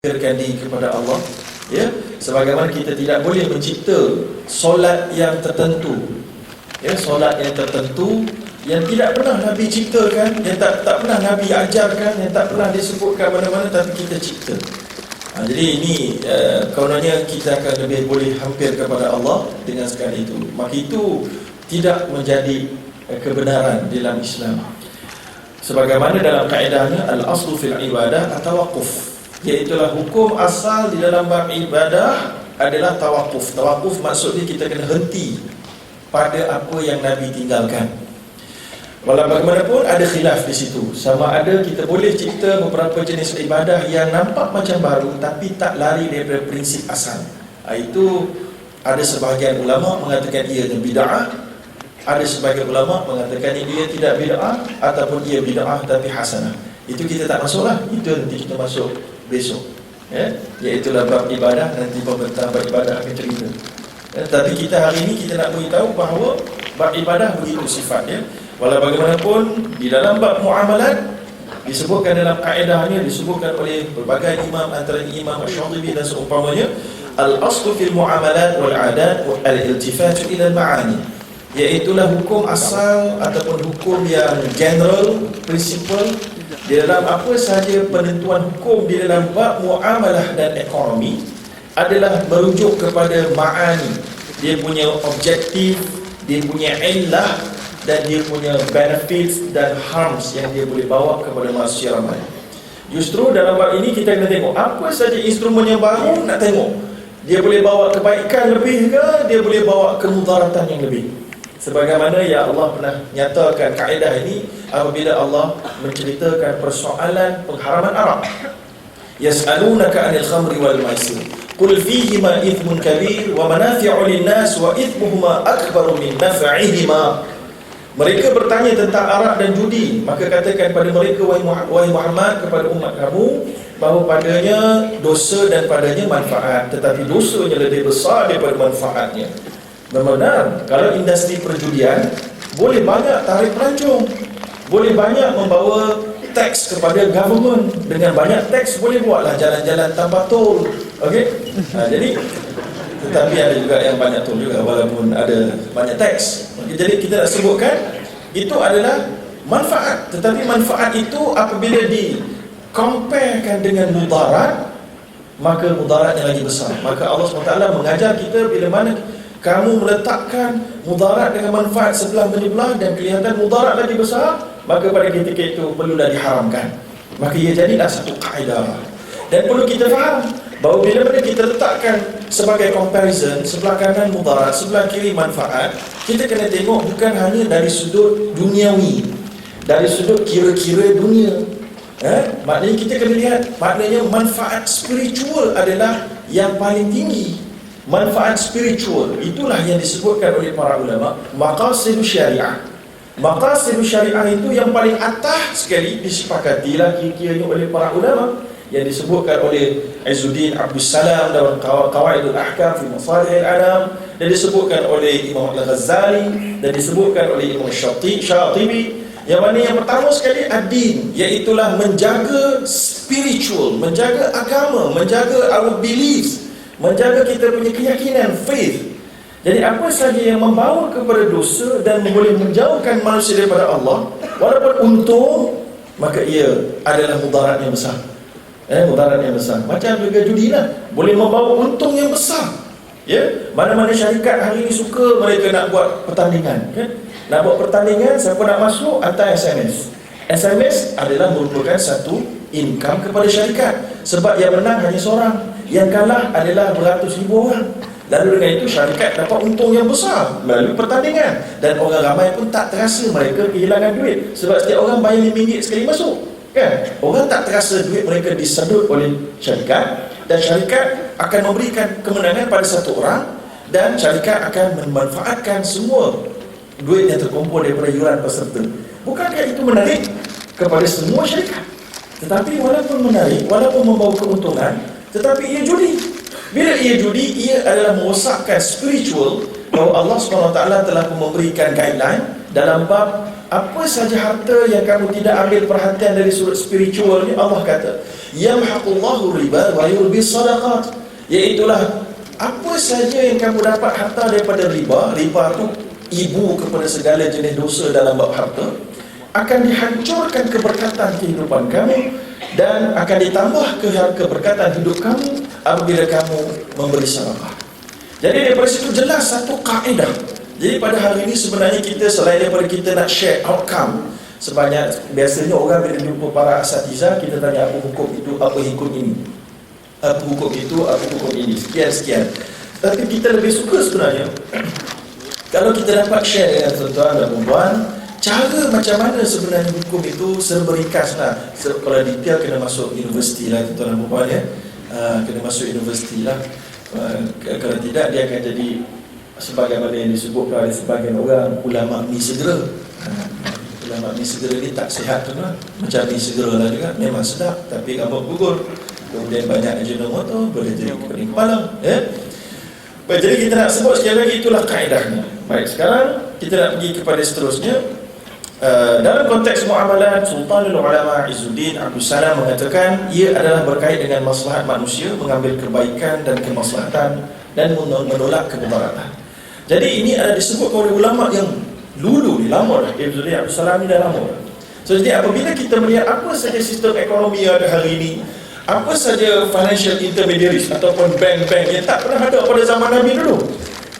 diri kepada Allah, ya, sebagaimana kita tidak boleh mencipta solat yang tertentu, ya, solat yang tertentu yang tidak pernah Nabi ciptakan, yang tak pernah Nabi ajarkan, yang tak pernah disebutkan mana-mana, tapi kita cipta. Jadi ini kononnya kita akan lebih boleh hampir kepada Allah dengan sekali itu. Maka itu tidak menjadi kebenaran dalam Islam. Sebagaimana dalam kaedahnya al-aslu fil ibadah at-tawaqquf, iaitulah hukum asal di dalam bab ibadah adalah tawakuf. Tawakuf maksudnya kita kena henti pada apa yang Nabi tinggalkan. Walau bagaimanapun ada khilaf di situ, sama ada kita boleh cipta beberapa jenis ibadah yang nampak macam baru tapi tak lari daripada prinsip asal. Itu ada sebahagian ulama mengatakan ia bid'ah, ada sebahagian ulama mengatakan ia tidak bid'ah ataupun ia bid'ah tapi hasanah. Itu kita tak masuklah, itu nanti kita masuk besok, ya, iaitulah bab ibadah. Nanti pembentang bab ibadah akan cerita, ya. Tapi kita hari ini kita nak beritahu bahawa bab ibadah begitu sifatnya. Walau bagaimanapun di dalam bab muamalat disebutkan dalam kaedahnya, disebutkan oleh berbagai imam, antara Imam Asy-Syatibi dan seumpamanya, al-aslu fil muamalat wal adat wal iltifat ila al-ma'ani, iaitulah hukum asal ataupun hukum yang general, prinsipal di dalam apa sahaja penentuan hukum di dalam bab muamalah dan ekonomi adalah merujuk kepada ma'ani, dia punya objektif, dia punya illah, dan dia punya benefits dan harms yang dia boleh bawa kepada manusia ramai. Justru dalam bab ini kita kena tengok apa saja instrumen yang baru, nak tengok dia boleh bawa kebaikan lebih ke, dia boleh bawa kemudaratan yang lebih. Sebagaimana ya Allah pernah nyatakan kaedah ini apabila Allah menceritakan persoalan pengharaman arak. Yas'alunaka 'anil khamri wal maisir qul fihima ithmun kabir wa manafi'u lin-nas wa ithmuhuma akbaru min naf'ihima. Mereka bertanya tentang arak dan judi, maka katakan pada mereka, wahai Muhammad, kepada umat kamu, bahawa padanya dosa dan padanya manfaat, tetapi dosanya lebih besar daripada manfaatnya. Benar, kalau industri perjudian boleh banyak tarik pelancong, boleh banyak membawa teks kepada government, dengan banyak teks boleh buatlah jalan-jalan tanpa tol, okey? Jadi tetapi ada juga yang banyak tol juga walaupun ada banyak teks. Jadi kita nak sebutkan itu adalah manfaat, tetapi manfaat itu apabila di-comparekan dengan mudarat, maka mudaratnya lagi besar. Maka Allah SWT mengajar kita bila mana kamu meletakkan mudarat dengan manfaat sebelah menyebelah dan kelihatan mudarat lagi besar, maka pada ketika itu perlulah diharamkan. Maka ia jadilah satu kaedah. Dan perlu kita faham bahawa bila mana kita letakkan sebagai comparison, sebelah kanan mudarat, sebelah kiri manfaat, kita kena tengok bukan hanya dari sudut duniawi, dari sudut kira-kira dunia. Maknanya kita kena lihat, maknanya manfaat spiritual adalah yang paling tinggi. Manfaat spiritual itulah yang disebutkan oleh para ulama maqasidus syariah. Maqasidus syariah itu yang paling atas sekali disepakatilah kira-kiranya oleh para ulama, yang disebutkan oleh Izzuddin Abdul Salam dalam Qawaidul Ahkam fi Masalihil Anam, dan disebutkan oleh Imam Al-Ghazali, dan disebutkan oleh Imam Syatibi, yang mana yang pertama sekali ad-din, iaitulah menjaga spiritual, menjaga agama, menjaga our beliefs, menjaga kita punya keyakinan, faith. Jadi apa sahaja yang membawa kepada dosa dan boleh menjauhkan manusia daripada Allah, walaupun untung, maka ia adalah mudarat yang besar. Mudarat yang besar. Macam juga judi lah, boleh membawa untung yang besar. Ya, mana-mana syarikat hari ini suka mereka nak buat pertandingan, kan? Nak buat pertandingan, siapa nak masuk hantar SMS. SMS adalah merupakan satu income kepada syarikat, sebab yang menang hanya seorang, yang kalah adalah beratus ribu orang. Lalu dengan itu syarikat dapat untung yang besar melalui pertandingan, dan orang ramai pun tak terasa mereka kehilangan duit, sebab setiap orang bayar RM5 sekali masuk, kan? Orang tak terasa duit mereka disedut oleh syarikat, dan syarikat akan memberikan kemenangan pada satu orang, dan syarikat akan memanfaatkan semua duit yang terkumpul daripada yuran peserta. Bukankah itu menarik kepada semua syarikat? Tetapi walaupun menarik, walaupun membawa keuntungan, tetapi ia judi. Bila ia judi, ia adalah merosakkan spiritual, bahawa Allah SWT telah memberikan guideline dalam bab apa saja harta yang kamu tidak ambil perhatian dari sudut spiritual ni, Allah kata yamhaqullahu riba wa yurbis sadaqat, iaitulah apa saja yang kamu dapat harta daripada riba. Riba tu ibu kepada segala jenis dosa dalam bab harta. Akan dihancurkan keberkatan kehidupan kamu dan akan ditambah keberkatan hidup kamu apabila kamu memberi sedekah. Jadi daripada situ jelas satu kaedah. Jadi pada hari ini sebenarnya kita selain daripada kita nak share outcome, sebanyak biasanya orang bila jumpa para asatiza, kita tanya apa hukum itu, apa hukum ini, apa hukum itu, apa hukum ini, sekian. Tapi kita lebih suka sebenarnya kalau kita dapat share dengan tuan-tuan dan puan, cara macam mana sebenarnya hukum itu serba ringkas lah. Kalau detail kena masuk universiti lah tuan-tuan dan puan ya. Kena masuk universiti lah. Kalau tidak dia akan jadi sebagaimana yang disebut oleh sebagian orang, ulama mi segera. Ulama mi segera ni tak sihat tu lah. Macam mi segera lah juga, memang sedap tapi gambar gugur. Kemudian banyak ajinomoto, boleh jadi pening kepala ya. Baik, jadi kita nak sebut sekali lagi, itulah kaedahnya. Baik, sekarang kita nak pergi kepada seterusnya. Dalam konteks muamalat, Sultanul Ulama Izzuddin Abdus Salam mengatakan ia adalah berkait dengan maslahat manusia, mengambil kebaikan dan kemaslahatan dan menolak kemudaratan. Jadi ini ada disebut oleh ulama yang dulu ni, lama dah. Izzuddin Abdus Salam ni dah lama dah. So jadi apabila kita melihat apa saja sistem ekonomi yang ada hari ini, apa saja financial intermediaries ataupun bank-bank yang tak pernah ada pada zaman Nabi dulu,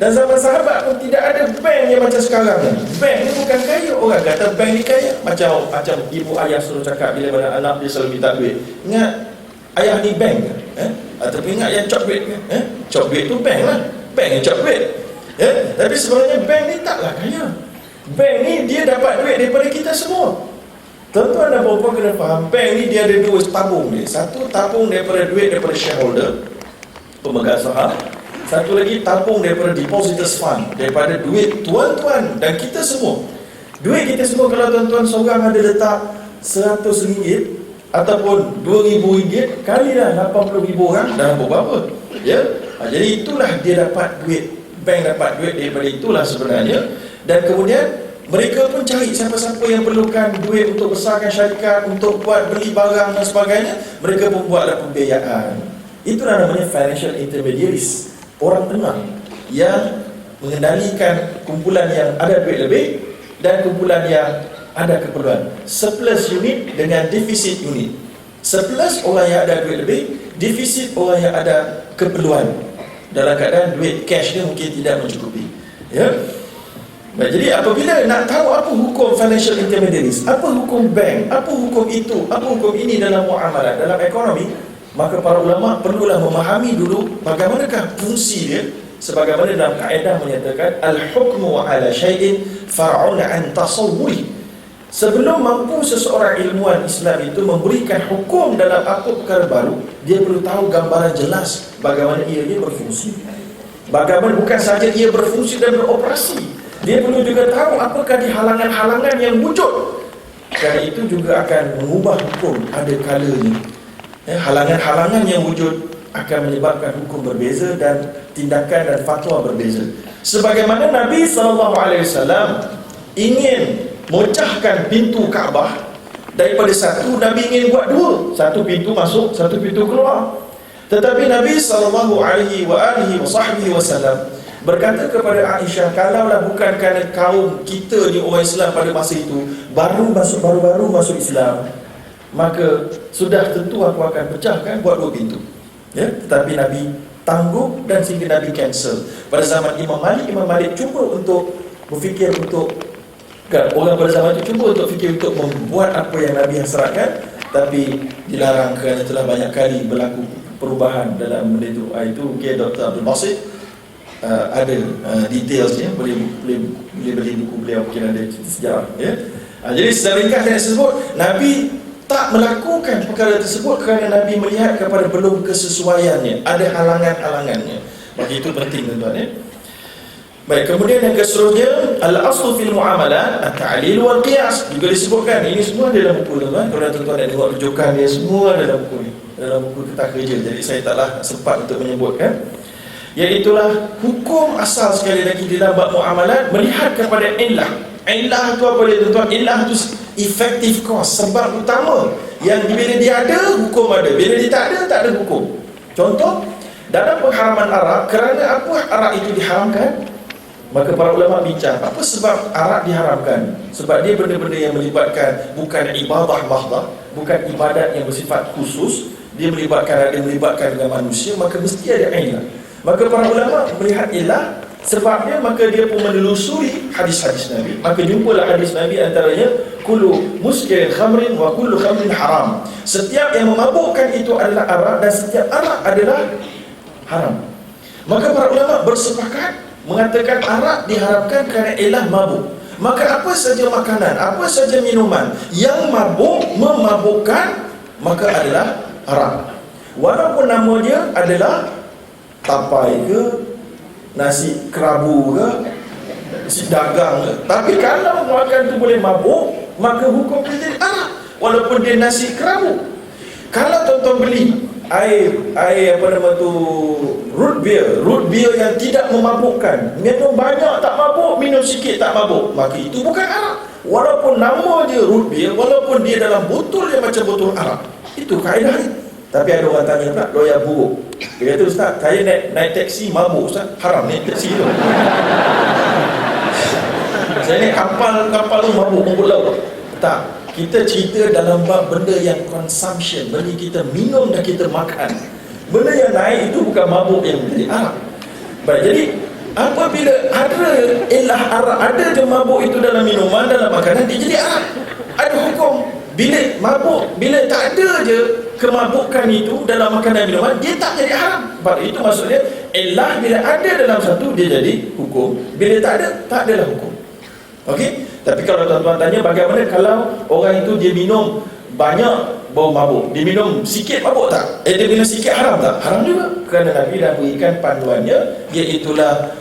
dan zaman sahabat pun tidak ada bank yang macam sekarang ni. Bank ni bukan kaya. Orang kata bank ni kaya, macam ibu ayah suruh cakap bila mana anak dia selalu minta duit, ingat ayah ni bank ke? Ataupun ingat yang cop duit ke? Cop duit tu bank lah. Bank yang cop duit. Tapi sebenarnya bank ni taklah kaya. Bank ni dia dapat duit daripada kita semua. Tuan-tuan dan puan-puan kena faham, bank ni dia ada dua tabung dia. Satu tabung daripada duit daripada shareholder, pemegang saham. Satu lagi tabung daripada depositors fund, daripada duit tuan-tuan dan kita semua. Duit kita semua, kalau tuan-tuan seorang ada letak RM100 ataupun RM2,000, kali dah 80,000 orang dalam berapa ya? Jadi itulah dia dapat duit. Bank dapat duit daripada itulah sebenarnya. Dan kemudian mereka pun cari siapa-siapa yang perlukan duit untuk besarkan syarikat, untuk buat beli barang dan sebagainya. Mereka pun buatlah pembiayaan. Itulah namanya financial intermediaries, orang tengah yang mengendalikan kumpulan yang ada duit lebih dan kumpulan yang ada keperluan. Surplus unit dengan defisit unit. Surplus orang yang ada duit lebih, defisit orang yang ada keperluan. Dalam keadaan duit cash dia mungkin tidak mencukupi ya. Baik, jadi apabila nak tahu apa hukum financial intermediaries, apa hukum bank, apa hukum itu, apa hukum ini dalam muamalah, dalam ekonomi, maka para ulama perlulah memahami dulu bagaimanakah fungsi dia. Sebagaimana dalam kaedah menyatakan al-hukmu ala syai'in far'un an tasawwuri. Sebelum mampu seseorang ilmuwan Islam itu memberikan hukum dalam apa perkara baru, dia perlu tahu gambaran jelas bagaimana ia berfungsi. Bagaimana bukan saja ia berfungsi dan beroperasi, dia perlu juga tahu apakah di halangan-halangan yang wujud. Kerana itu juga akan mengubah hukum ada kalanya. Halangan-halangan yang wujud akan menyebabkan hukum berbeza dan tindakan dan fatwa berbeza. Sebagaimana Nabi SAW ingin memecahkan pintu Kaabah daripada satu, Nabi ingin buat dua, satu pintu masuk, satu pintu keluar. Tetapi Nabi SAW berkata kepada Aisyah, kalaulah bukan kerana kaum kita ni orang Islam pada masa itu baru-baru masuk Islam, maka sudah tentu aku akan pecahkan buat dua pintu ya. Tetapi Nabi tangguh dan sehingga Nabi cancel. Pada zaman Imam Malik cuba untuk berfikir untuk orang pada zaman itu cuba untuk fikir untuk membuat apa yang Nabi hasratkan, tapi dilarang kerana telah banyak kali berlaku perubahan dalam benda itu. Itu mungkin Dr. Abdul Basit ada detailsnya, boleh beli buku beliau, mungkin ada sejarah ya. Jadi secara ringkas saya sebut, Nabi tak melakukan perkara tersebut kerana Nabi melihat kepada belum kesesuaiannya, ada halangan-halangannya. Maka itu penting tuan-tuan ya. Baik, kemudian yang seterusnya al-aslu fil muamalat at-ta'lil wal qiyas, juga disebutkan. Ini semua dalam buku tuan-tuan. Kalau tuan-tuan nak tengok rujukan dia semua dalam buku ni, dalam buku Tentang Kerja. Jadi saya taklah sempat untuk menyebutkan. Iaitulah hukum asal sekali lagi di dalam bab muamalat melihat kepada illah. Ilah tu apa dia tuan-tuan? Ilah tu effective cause, sebab utama yang bila dia ada, hukum ada. Bila dia tak ada hukum. Contoh, dalam pengharaman arak, kerana apa arak itu diharamkan? Maka para ulama bincang, apa sebab arak diharamkan? Sebab dia benda-benda yang melibatkan bukan ibadah mahdah, bukan ibadat yang bersifat khusus, dia melibatkan dengan manusia, maka mesti ada ilah. Maka para ulama melihat ilah sebabnya, maka dia pun menelusuri hadis-hadis Nabi. Maka jumpalah hadis Nabi, antaranya kullu muskirin khamrin wa kullu khamrin haram. Setiap yang memabukkan itu adalah arak, dan setiap arak adalah haram. Maka para ulama bersepakat mengatakan arak diharamkan kerana ilah mabuk. Maka apa saja makanan, apa saja minuman yang memabukkan, maka adalah haram. Walaupun nama dia adalah tapai ke, nasi kerabu ke, nasi dagang ke, tapi kalau makan tu boleh mabuk, maka hukum dia jadi arak, walaupun dia nasi kerabu. Kalau tuan-tuan beli air apa nama tu, root beer yang tidak memabukkan, minum banyak tak mabuk, minum sikit tak mabuk, maka itu bukan arak. Walaupun nama dia root beer, walaupun dia dalam botol yang macam botol arak, itu kaedah dia. Tapi ada orang tanya pula, lawyer buruk. Dia kata, Ustaz, saya naik taksi mabuk, Ustaz. Haram naik taksi tu. Saya naik kapal tu mabuk, mabuk laut. Tak, kita cerita dalam bab benda yang consumption, benda kita minum dan kita makan. Benda yang naik itu bukan mabuk yang menjadi arak. Baik, jadi apabila ada ilah arak, ada je mabuk itu dalam minuman, dalam makanan, dia jadi arak. Ada hukum. Bila mabuk, bila tak ada je kemabukan itu dalam makanan minuman, dia tak jadi haram. Sebab itu maksudnya ilah bila ada dalam satu, dia jadi hukum. Bila tak ada, tak adalah hukum. Okey? Tapi kalau tuan-tuan tanya bagaimana kalau orang itu dia minum banyak bau mabuk, dia minum sikit mabuk tak? Dia minum sikit haram tak? Haram juga. Kerana Nabi dah berikan panduannya, iaitulah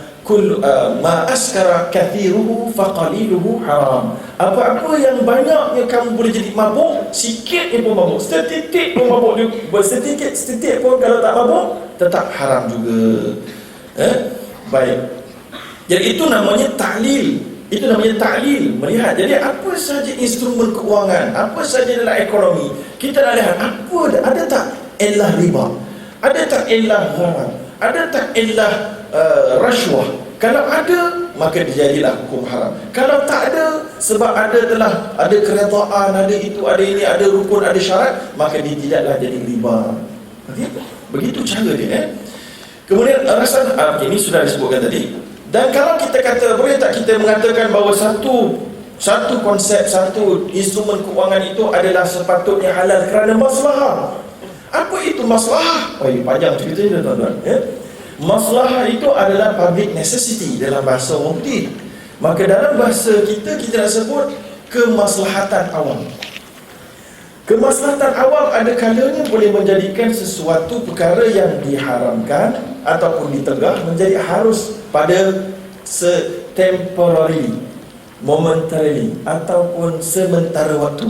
ma askara kathiruhu faqaliluhu haram. Apa-apa yang banyaknya kamu boleh jadi mabuk, sikitnya pun mabuk, setitik pun mabuk juga, setitik pun kalau tak mabuk tetap haram juga. Baik. Jadi itu namanya ta'lil. Itu namanya ta'lil, melihat. Jadi apa saja instrumen keuangan, apa saja dalam ekonomi, kita nak lihat apa ada tak ilah riba, ada tak ilah gharar, ada tak ilah rasuah. Kalau ada, maka dijadilah hukum haram. Kalau tak ada, sebab ada keredaan, ada itu, ada ini, ada rukun, ada syarat, maka dia tidaklah jadi riba. Okay? Begitu cara dia. Kemudian alasan ini sudah disebutkan tadi. Dan kalau kita kata, boleh tak kita mengatakan bahawa satu konsep, satu instrumen keuangan itu adalah sepatutnya halal kerana maslahah. Apa itu maslahah? Oh, ini panjang ceritanya tuan-tuan. Maslahah itu adalah public necessity dalam bahasa orang putih. Maka dalam bahasa kita nak sebut kemaslahatan awam. Kemaslahatan awam ada kalanya boleh menjadikan sesuatu perkara yang diharamkan ataupun ditegah menjadi harus pada temporary, momentarily, ataupun sementara waktu.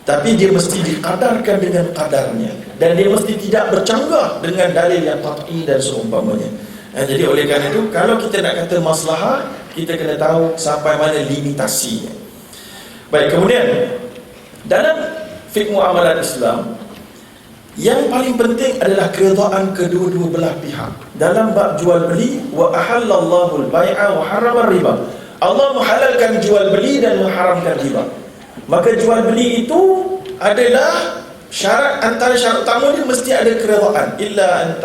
Tapi dia mesti dikadarkan dengan kadarnya, dan dia mesti tidak bercanggah dengan dalil yang qat'i dan seumpamanya. Jadi oleh kerana itu, kalau kita nak kata maslahah, kita kena tahu sampai mana limitasinya. Baik, kemudian dalam fiqh muamalat Islam, yang paling penting adalah keredaan kedua-dua belah pihak. Dalam bab jual beli, wa ahallallahu al-bai'a wa harrama riba. Allah menghalalkan jual beli dan mengharamkan riba. Maka jual beli itu adalah syarat, antara syarat utama dia mesti ada keredaan. Illa an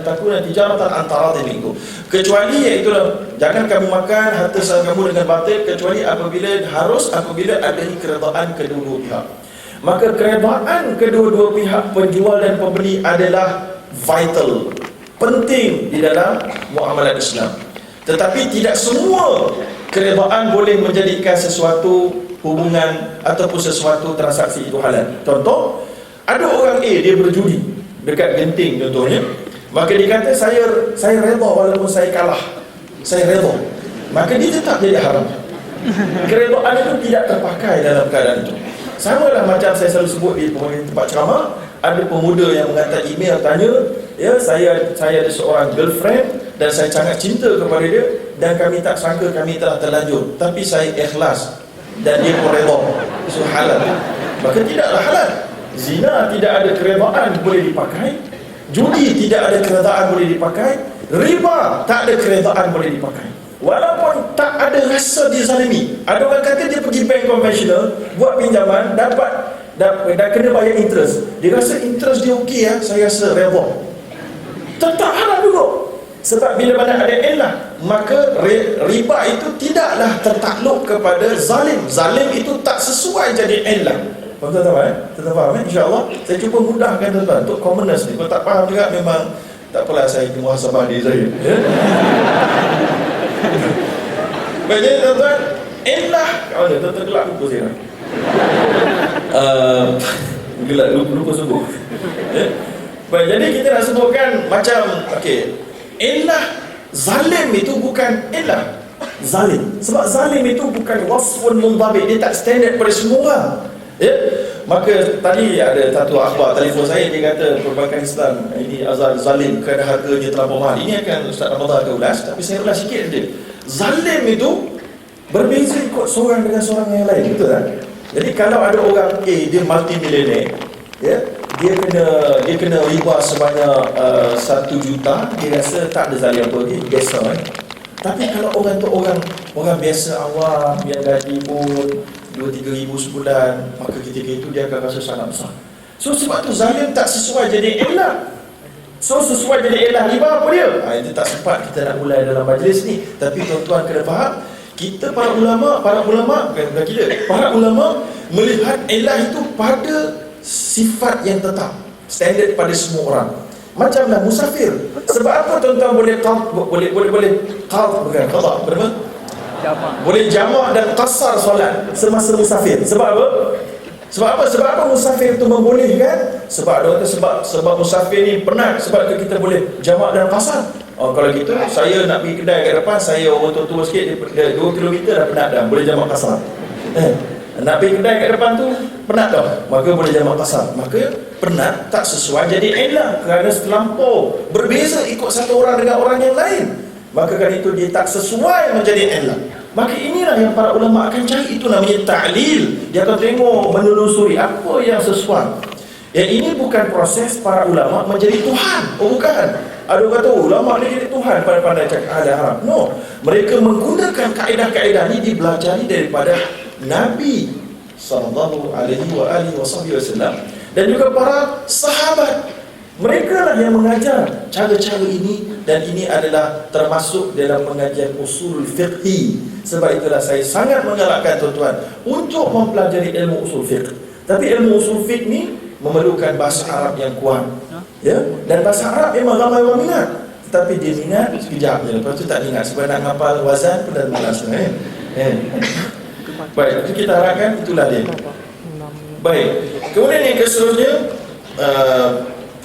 takuna tijaratan antara minkum. Kecuali iaitu jangan kamu makan harta saham kamu dengan batil kecuali apabila ada keredaan kedua-dua pihak. Maka keredaan kedua-dua pihak penjual dan pembeli adalah vital, penting di dalam muamalat Islam. Tetapi tidak semua keredaan boleh menjadikan sesuatu hubungan ataupun sesuatu transaksi itu halal. Contoh, ada orang A, dia berjudi dekat Genting contohnya, maka dia kata saya redha walaupun saya kalah, saya redha, maka dia tetap jadi haram. Keredaan itu tidak terpakai dalam keadaan itu. Sama lah macam saya selalu sebut di tempat ceramah, ada pemuda yang menghantar email tanya, ya, saya ada seorang girlfriend dan saya sangat cinta kepada dia. dan kami tak sangka kami telah terlanjur, tapi saya ikhlas dan dia pun redha, so halal. Maka tidaklah halal. Zina tidak ada keredaan boleh dipakai, judi tidak ada keredaan boleh dipakai, riba tak ada keredaan boleh dipakai. Walaupun tak ada rasa dizalimi. Ada orang kata dia pergi bank konvensional, buat pinjaman, dapat dah kena bayar interest. Dia rasa interest dia okey ya, saya rasa redha. Tetap haram juga. Sebab bila mana ada illah, maka riba itu tidaklah tertakluk kepada zalim. Zalim itu tak sesuai jadi illah. Tuan-tuan faham insya-Allah. Saya cuba mudahkan tuan-tuan untuk commoners ni. Kalau tak faham juga memang tak apalah, saya muhasabah diri saya. Ya. Baik, jadi tuan-tuan, illah kat mana? Tuan-tuan gelap buku saya. Gelap lupa sebut. Baik, jadi kita nak sebutkan macam okey, illah zalim itu bukan illah zalim. Sebab zalim itu bukan wasfun mundhabit, dia tak standard pada semua orang. Ya. Maka tadi ada satu akhbar telefon saya, dia kata perbankan Islam ini azal zalim kerana harganya terlampau mahal. Ini akan Ustaz Ramadan akan ulas, tapi saya ulas sikit saja. Zalim itu berbeza ikut seorang dengan seorang yang lain, betul tak? Jadi kalau ada orang A, dia multi-millionaire, ya, dia kena riba sebanyak 1 juta, dia rasa tak ada zalim apa lagi, biasa kan? Tapi kalau orang tu orang biasa awam yang gaji pun 2-3 ribu sebulan, maka ketika itu dia akan rasa sangat besar. So sebab tu zalim tak sesuai jadi illah. So sesuai jadi illah riba apa dia? Itu tak sempat kita nak mulai dalam majlis ni. Tapi tuan-tuan kena faham, kita para ulama bukan kita, para ulama melihat illah itu pada sifat yang tetap, standard pada semua orang. Macamlah musafir. Sebab apa tuan-tuan boleh boleh jamak dan qasar solat semasa musafir? Sebab apa? Sebab apa musafir itu membolehkan? Sebab musafir ni penat. Sebab tu kita boleh jamak dan qasar. Kalau gitu saya nak pergi kedai kat depan, saya orang tua-tua sikit, 2 kilometer dah penat dah, boleh jamak qasar. Nak pergi kedai kat depan tu penat dah, maka boleh jamak qasar. Maka penat tak sesuai jadi illah kerana terlampau berbeza ikut satu orang dengan orang yang lain. Maka kan itu dia tak sesuai menjadi illah. Maka inilah yang para ulama akan cari, itu namanya ta'lil. Dia akan tengok, menelusuri apa yang sesuai. Yang ini bukan proses para ulama menjadi Tuhan. Oh bukan. Ada orang kata ulama ni jadi Tuhan, pandai-pandai cakap halal haram. No, mereka menggunakan kaedah-kaedah ini dibelajari daripada Nabi sallallahu alaihi wasallam dan juga para sahabat. Mereka lah yang mengajar cara-cara ini, dan ini adalah termasuk dalam pengajian usul fiqhi. Sebab itulah saya sangat menggalakkan tuan-tuan untuk mempelajari ilmu usul fiqh. Tapi ilmu usul fiqh ni memerlukan bahasa Arab yang kuat, ya. Dan bahasa Arab memang ramai orang minat, tetapi dia minat sekejap je, lepas tu tak minat. Sebab nak ngapal wazan pun dah malas. Baik, itu kita harapkan itulah dia. Baik, kemudian yang seterusnya,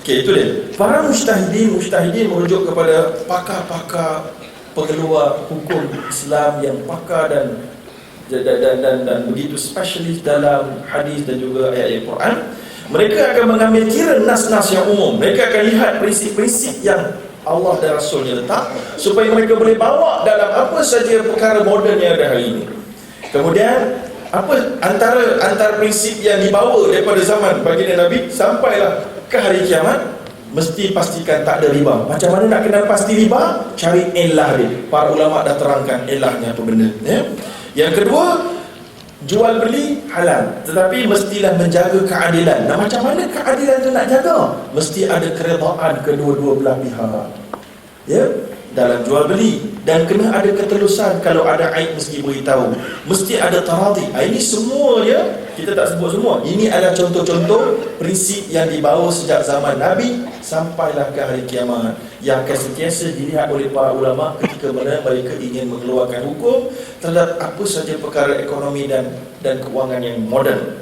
okey, itu dia. Para mujtahidin merujuk kepada pakar-pakar pengeluar hukum Islam yang pakar dan begitu spesialis dalam hadis dan juga ayat-ayat Quran. Mereka akan mengambil kira nas-nas yang umum. Mereka akan lihat prinsip-prinsip yang Allah dan Rasulnya letak, supaya mereka boleh bawa dalam apa saja perkara moden yang ada hari ini. Kemudian apa antara prinsip yang dibawa daripada zaman baginda Nabi sampailah ke hari kiamat, mesti pastikan tak ada riba. Macam mana nak kenal pasti riba? Cari illah dia. Para ulama dah terangkan illahnya apa benda, ya. Yang kedua, jual beli halal, tetapi mestilah menjaga keadilan. Nah, macam mana keadilan tu nak jaga? Mesti ada keredaan kedua-dua belah pihak, ya, dalam jual beli. Dan kena ada ketelusan, kalau ada aib mesti beritahu, mesti ada taradhi. Ini semua ya, kita tak sebut semua. Ini adalah contoh-contoh prinsip yang dibawa sejak zaman Nabi sampailah ke hari kiamat, yang akan sentiasa dilihat oleh para ulama ketika mana mereka ingin mengeluarkan hukum terhadap apa saja perkara ekonomi dan keuangan yang moden.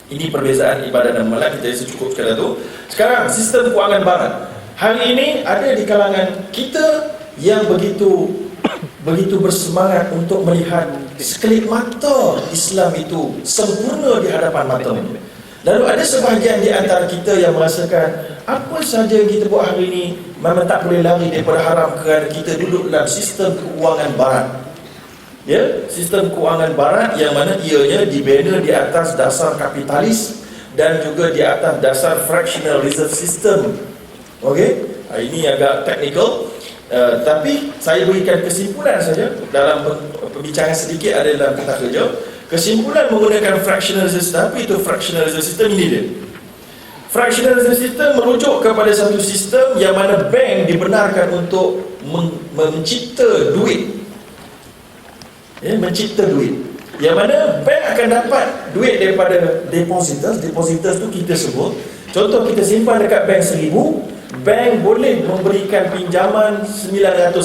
Ini perbezaan ibadat dan amalan. Kita cukup sekadar tu. Sekarang sistem keuangan barat hari ini ada di kalangan kita yang begitu bersemangat untuk melihat sekelip mata Islam itu sempurna di hadapan mata. Lalu ada sebahagian di antara kita yang merasakan apa saja yang kita buat hari ini memang tak boleh lari daripada haram, kerana kita duduk dalam sistem keuangan barat. Ya, sistem keuangan barat yang mana ianya dibina di atas dasar kapitalis dan juga di atas dasar fractional reserve system. Okey, ini agak teknikal, tapi saya berikan kesimpulan saja dalam pembicaraan sedikit ada dalam kata kerja. Kesimpulan menggunakan fractional reserve system. Apa itu fractional reserve system? Ini dia. Fractional reserve system merujuk kepada satu sistem yang mana bank dibenarkan untuk mencipta duit. Ya, mencipta duit. Yang mana bank akan dapat duit daripada depositors. Depositors tu kita sebut, contoh kita simpan dekat bank 1,000, bank boleh memberikan pinjaman RM900.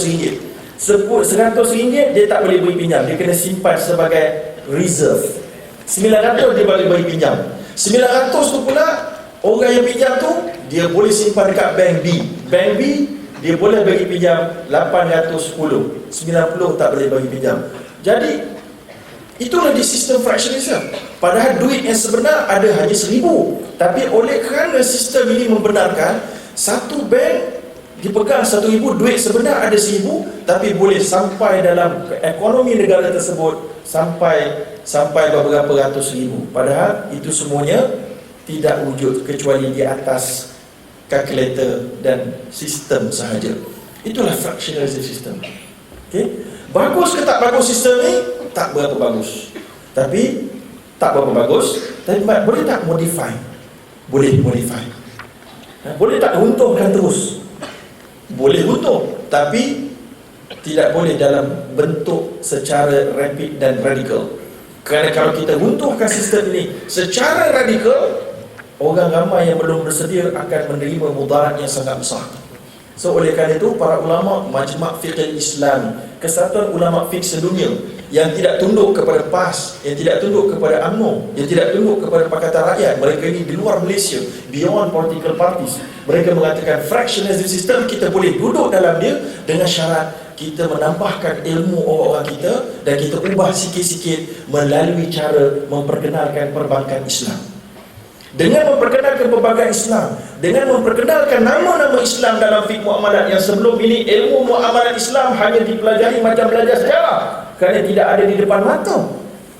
RM100 dia tak boleh beri pinjam, dia kena simpan sebagai reserve. 900 dia boleh bagi pinjam. 900 tu pula orang yang pinjam tu dia boleh simpan dekat bank B. Bank B dia boleh bagi pinjam 810. 90 tak boleh bagi pinjam. Jadi itulah di sistem fractionalism. Padahal duit yang sebenar ada hanya 1,000. Tapi oleh kerana sistem ini membenarkan satu bank dipegang 1,000, duit sebenar ada 1,000, tapi boleh sampai dalam ekonomi negara tersebut sampai beberapa ratus ribu. Padahal itu semuanya tidak wujud kecuali di atas kalkulator dan sistem sahaja. Itulah fractional reserve system. Okay? Bagus ke tak bagus sistem ni? Tak berapa bagus. Tapi tak berapa bagus. Tapi boleh tak modify? Boleh modify. Boleh tak untungkan terus? Boleh untung, tapi tidak boleh dalam bentuk secara rapid dan radikal. Kerana kalau kita runtuhkan sistem ini secara radikal, orang ramai yang belum bersedia akan menerima mudarat yang sangat besar. So oleh kerana itu, para ulama Majma' Fiqh Islam, kesatuan ulama fiqh sedunia yang tidak tunduk kepada PAS, yang tidak tunduk kepada UMNO, yang tidak tunduk kepada Pakatan Rakyat, mereka ini di luar Malaysia, beyond political parties, mereka mengatakan fractional system kita boleh duduk dalam dia dengan syarat kita menambahkan ilmu orang-orang kita dan kita ubah sikit-sikit melalui cara memperkenalkan perbankan Islam. Dengan memperkenalkan perbankan Islam, dengan memperkenalkan nama-nama Islam dalam fiqh muamalat yang sebelum ini ilmu muamalat Islam hanya dipelajari macam belajar sejarah kerana tidak ada di depan mata.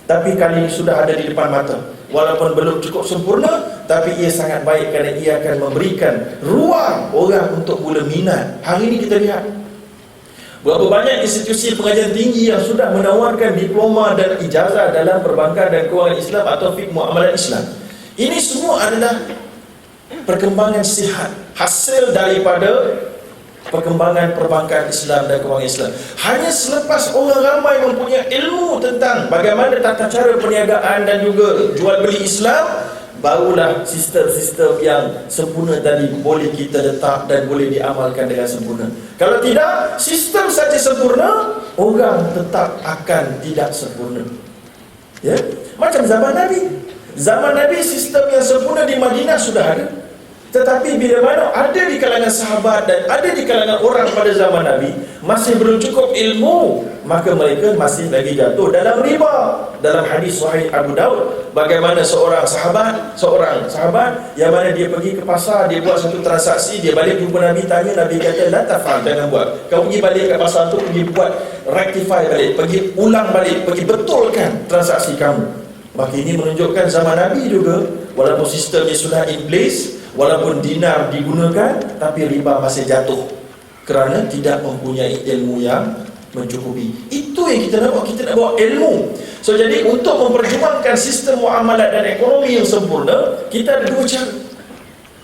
Tapi kali ini sudah ada di depan mata. Walaupun belum cukup sempurna, tapi ia sangat baik kerana ia akan memberikan ruang orang untuk mula minat. Hari ini kita lihat berapa banyak institusi pengajian tinggi yang sudah menawarkan diploma dan ijazah dalam perbankan dan kewangan Islam atau fiqh muamalat Islam. Ini semua adalah perkembangan sihat, hasil daripada perkembangan perbankan Islam dan kewangan Islam. Hanya selepas orang ramai mempunyai ilmu tentang bagaimana tata cara perniagaan dan juga jual beli Islam, barulah sistem-sistem yang sempurna tadi boleh kita letak dan boleh diamalkan dengan sempurna. Kalau tidak, sistem saja sempurna, orang tetap akan tidak sempurna. Ya, macam zaman Nabi. Zaman Nabi sistem yang sempurna di Madinah sudah ada. Tetapi bila mana ada di kalangan sahabat dan ada di kalangan orang pada zaman Nabi masih belum cukup ilmu, maka mereka masih lagi jatuh dalam riba. Dalam hadis sahih Abu Daud, bagaimana seorang sahabat yang mana dia pergi ke pasar, dia buat satu transaksi, dia balik jumpa Nabi, tanya, Nabi kata, la tafal, jangan buat. Kau pergi balik ke pasar tu, pergi buat, rectify balik, pergi ulang balik, pergi betulkan transaksi kamu. Maka ini menunjukkan zaman Nabi juga, walaupun sistemnya sudah in place, walaupun dinar digunakan, tapi riba masih jatuh kerana tidak mempunyai ilmu yang mencukupi. Itu yang kita nak buat, kita nak bawa ilmu. So jadi untuk memperjuangkan sistem muamalat dan ekonomi yang sempurna, kita ada dua cara.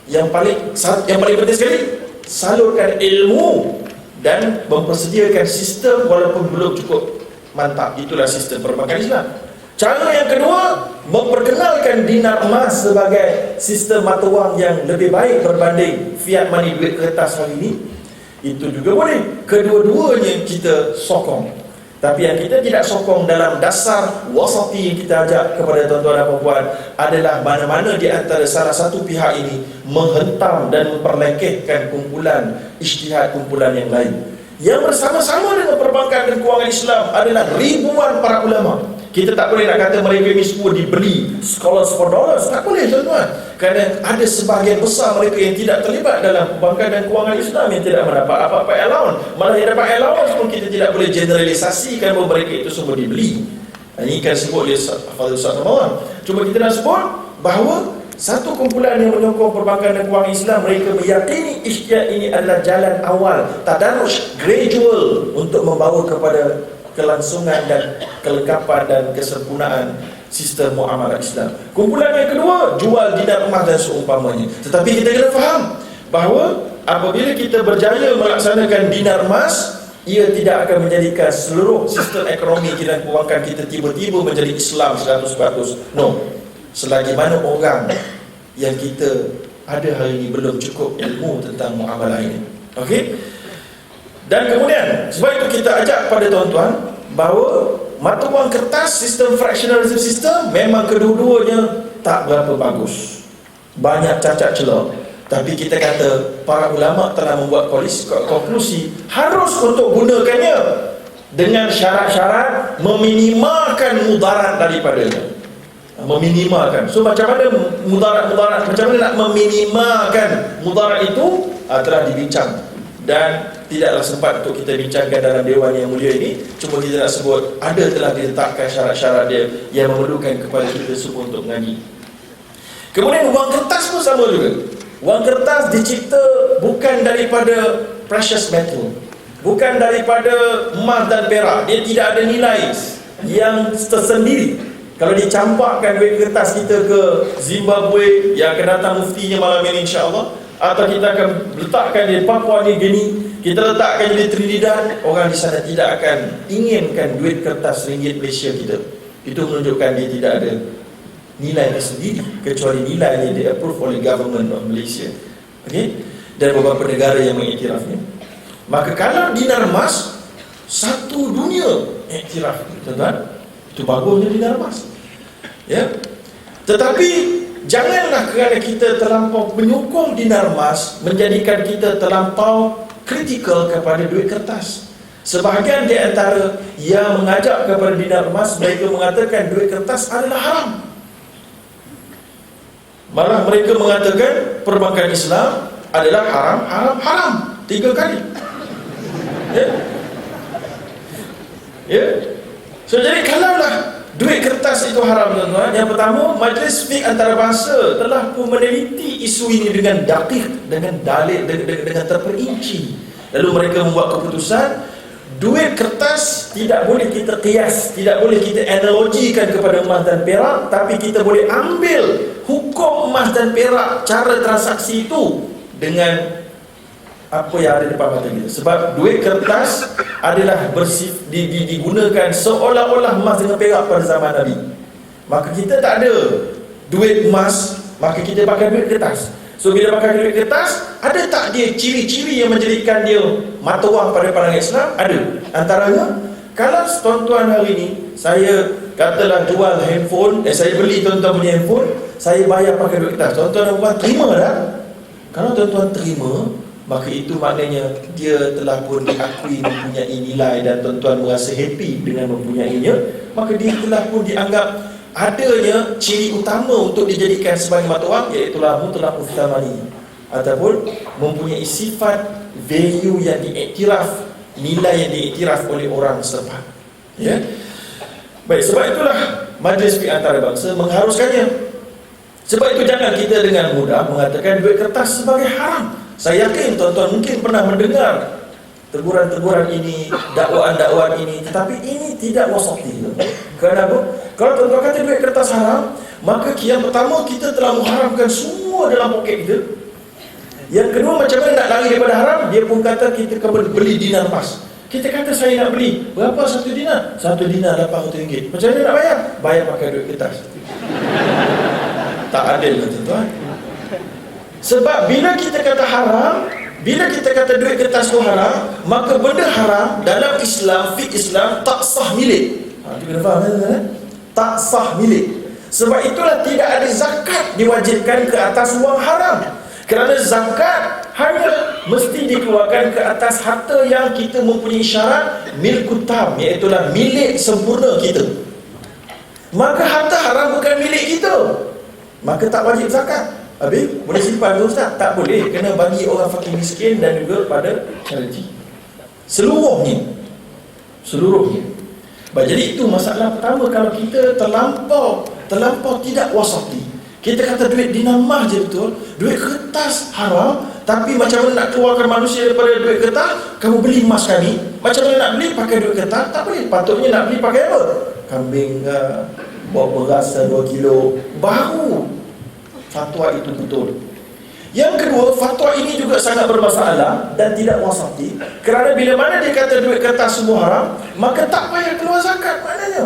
Yang paling penting sekali, salurkan ilmu dan mempersediakan sistem walaupun belum cukup mantap. Itulah sistem perbankan Islam. Cara yang kedua, memperkenalkan dinar emas sebagai sistem mata wang yang lebih baik berbanding fiat money, duit kertas hari ini. Itu juga boleh. Kedua-duanya kita sokong. Tapi yang kita tidak sokong dalam dasar wasati yang kita ajak kepada tuan-tuan dan puan-puan adalah mana-mana di antara salah satu pihak ini menghentam dan memperlekehkan kumpulan ijtihad kumpulan yang lain. Yang bersama-sama dengan perbankan dan kewangan Islam adalah ribuan para ulama Kita tak boleh nak kata mereka ni semua dibeli scholars for dollars. Tak boleh tuan-tuan. Kerana ada sebahagian besar mereka yang tidak terlibat dalam perbankan dan kewangan Islam yang tidak mendapat apa-apa allowance. Malah yang dapat allowance pun kita tidak boleh generalisasikan bahawa mereka itu semua dibeli. Ini kan sebut oleh Fadil Ustaz Samawan. Cuma kita nak sebut bahawa satu kumpulan yang menyokong perbankan dan kewangan Islam, mereka meyakini ikhtiar ini adalah jalan awal, tadarruj gradual untuk membawa kepada kelangsungan dan kelengkapan dan kesempurnaan sistem muamalah Islam. Kumpulan yang kedua, jual dinar emas dan seumpamanya. Tetapi kita kena faham bahawa apabila kita berjaya melaksanakan dinar emas, ia tidak akan menjadikan seluruh sistem ekonomi dan perbankan kita tiba-tiba menjadi Islam 100%. No. Selagi mana orang yang kita ada hari ini belum cukup ilmu tentang muamalah ini. Okey? Dan kemudian, sebab itu kita ajak pada tuan-tuan bahawa mata wang kertas, sistem fractional reserve system, memang kedua-duanya tak berapa bagus. Banyak cacat celah. Tapi kita kata para ulama telah membuat konklusi harus untuk gunakannya dengan syarat-syarat meminimalkan mudarat daripadanya. Meminimalkan. So macam mana mudarat, macam mana nak meminimalkan mudarat itu telah dibincang dan tidaklah sempat untuk kita bincangkan dalam Dewan yang mulia ini. Cuma kita nak sebut ada telah diletakkan syarat-syarat dia yang memerlukan kepada kita semua untuk mengaji. Kemudian wang kertas pun sama juga. Wang kertas dicipta bukan daripada precious metal, bukan daripada emas dan perak. Dia tidak ada nilai yang tersendiri. Kalau dicampakkan duit kertas kita ke Zimbabwe, yang akan datang muftinya malam ini insya-Allah, atau kita akan letakkan di Papua New Guinea, kita letakkan di Trinidad, orang di sana tidak akan inginkan duit kertas ringgit Malaysia kita. Itu menunjukkan dia tidak ada nilai tersendiri kecuali nilai yang di-approve oleh government of Malaysia. Okey? Dan beberapa negara yang mengiktirafnya. Maka kalau dinar emas, satu dunia iktiraf, tuan-tuan, itu bagusnya dinar emas. Ya. Tetapi janganlah kerana kita terlampau menyokong dinar emas menjadikan kita terlampau kritikal kepada duit kertas. Sebahagian di antara yang mengajak kepada dinar emas, mereka mengatakan duit kertas adalah haram. Malah mereka mengatakan perbankan Islam adalah haram 3 kali. Ya. Ya. So jadi kalaulah duit kertas itu haram, tuan-tuan, yang pertama, Majlis Fiqh Antarabangsa telah pun meneliti isu ini dengan dakik, dengan dalil, dengan terperinci. Lalu mereka membuat keputusan, duit kertas tidak boleh kita kias, tidak boleh kita analogikan kepada emas dan perak, tapi kita boleh ambil hukum emas dan perak, cara transaksi itu dengan apa yang ada depan mata kita. Sebab duit kertas adalah digunakan seolah-olah emas dengan perak pada zaman Nabi. Maka kita tak ada duit emas, maka kita pakai duit kertas. So bila pakai duit kertas, ada tak dia ciri-ciri yang menjadikan dia mata wang pada pandangan Islam? Ada. Antaranya, kalau tuan-tuan hari ini saya katalah jual handphone, saya beli tuan-tuan punya handphone, saya bayar pakai duit kertas, tuan-tuan terima tak? Kalau tuan-tuan terima, maka itu maknanya dia telah pun diakui mempunyai nilai dan tuan-tuan merasa happy dengan mempunyainya, maka dia telah pun dianggap adanya ciri utama untuk dijadikan sebagai mata wang, iaitulah mutlaq uthamani, ataupun mempunyai sifat value yang diiktiraf, nilai yang diiktiraf oleh orang setempat. Ya. Baik, sebab itulah Majlis Fiqh Antarabangsa mengharuskannya. Sebab itu jangan kita dengan mudah mengatakan duit kertas sebagai haram. Saya yakin tuan-tuan mungkin pernah mendengar teguran-teguran ini, dakwaan-dakwaan ini, tetapi ini tidak wasati. Kenapa? Kalau tuan-tuan kata duit kertas haram, maka yang pertama kita telah mengharamkan semua dalam poket kita. Yang kedua, macam mana nak lari daripada haram? Dia pun kata kita kena beli dinar emas. Kita kata saya nak beli, berapa satu dinar? Satu dinar RM800. Macam mana nak bayar? Bayar pakai duit kertas. Tak adil lah tuan-tuan. Sebab bila kita kata haram, bila kita kata duit kertas itu haram, maka benda haram dalam Islam, fiqh Islam, tak sah milik. Kita kena faham kan? Tak sah milik. Sebab itulah tidak ada zakat diwajibkan ke atas wang haram. Kerana zakat hanya mesti dikeluarkan ke atas harta yang kita mempunyai syarat milkut tam, iaitulah milik sempurna kita. maka harta haram bukan milik kita, maka tak wajib zakat. Habis boleh simpan ke ustaz? Tak boleh, kena bagi orang fakir miskin dan juga pada charity. Seluruhnya. Jadi itu masalah pertama. Kalau kita terlampau tidak wasati, kita kata duit dinar emas je betul, duit kertas haram, tapi macam mana nak keluarkan manusia daripada duit kertas? Kamu beli emas kami, macam mana nak beli pakai duit kertas? Tak boleh. Patutnya nak beli pakai apa? Kambing ke, bawa beras 2 kilo, baru fatwa itu betul. Yang kedua, fatwa ini juga sangat bermasalah dan tidak wasati, kerana bila mana dia kata duit kertas semua haram, maka tak payah keluar zakat. Maknanya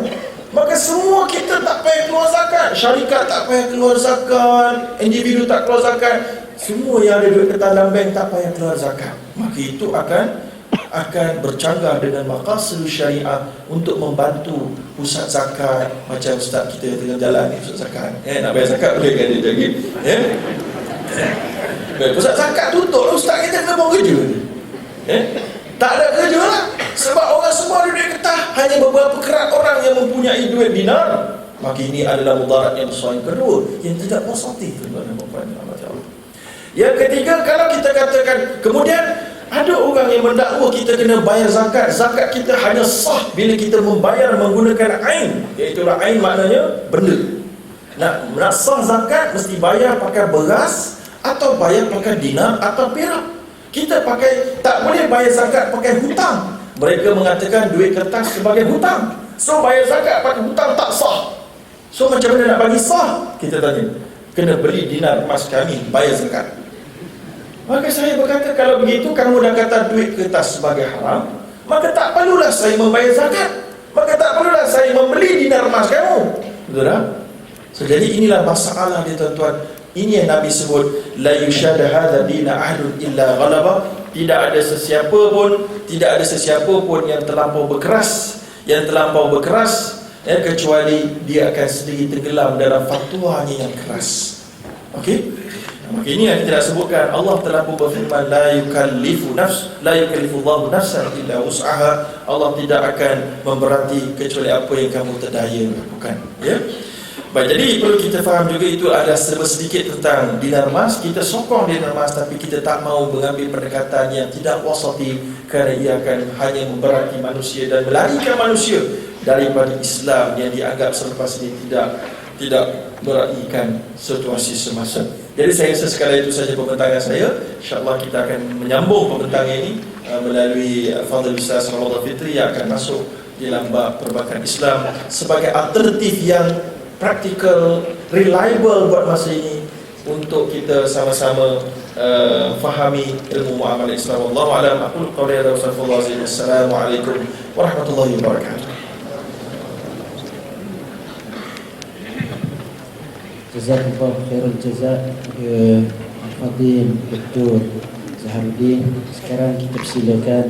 maka semua kita tak payah keluar zakat. Syarikat tak payah keluar zakat, individu tak keluar zakat, semua yang ada duit kertas dalam bank tak payah keluar zakat. Maka itu akan bercanggah dengan maqasid syariah untuk membantu pusat zakat. Macam ustaz kita tengah jalan ni, pusat zakat, nak bayar zakat boleh kan dia lagi, pusat zakat tutup, ustaz kita kena buang kerja, tak ada kerja lah, sebab orang semua ada duit kertas, hanya beberapa kerat orang yang mempunyai duit dinar. Maka ini adalah mudarat yang besar. Yang kedua, yang tidak wasati. Yang ketiga, kalau kita katakan kemudian ada orang yang mendakwa kita kena bayar zakat, zakat kita hanya sah bila kita membayar menggunakan ain, iaitu ain maknanya benda. Nak sah zakat mesti bayar pakai beras atau bayar pakai dinar atau perak. Kita tak boleh bayar zakat pakai hutang. Mereka mengatakan duit kertas sebagai hutang, so bayar zakat pakai hutang tak sah. So macam mana nak bagi sah? Kita tanya, kena beli dinar emas kami, bayar zakat. Maka saya berkata, kalau begitu kamu dah kata duit kertas sebagai haram, maka tak perlulah saya membayar zakat, maka tak perlulah saya membeli dinar emas kamu. Betul tak? So, jadi inilah masalah dia tuan-tuan. Ini yang Nabi sebut, la yushada hadha dina ahlun illa ghalaba. Tidak ada sesiapa pun yang terlampau berkeras, kecuali dia akan sendiri tenggelam dalam fatwanya yang keras. Okey? Maka ini yang kita sebutkan, Allah telah berfirman, la yukallifu Allahu nafsan illa wus'aha. Allah tidak akan memberati kecuali apa yang kamu terdaya lakukan. Ya. Baik, jadi perlu kita faham juga itu ada sedikit tentang dinar emas. Kita sokong dinar emas, tapi kita tak mau mengambil pendekatan yang tidak wasati, kerana ia akan hanya memberati manusia dan melarikan manusia daripada Islam yang dianggap selepas ini tidak meraihkan situasi semasa. Jadi saya rasa sekali itu saja pembentangan saya. InsyaAllah kita akan menyambung pembentangan ini melalui Fadhil Ustaz Ramadan Fitri yang akan masuk dalam bab perbankan Islam sebagai alternatif yang practical, reliable buat masa ini, untuk kita sama-sama fahami ilmu muamalah Islam. Wallahu a'lam. Aqulu qawli hadza wa astaghfirullah. Assalamualaikum warahmatullahi wabarakatuh. Jazakallah khairul jazak Al-Fadhil Dr. Zaharuddin. Sekarang kita persilakan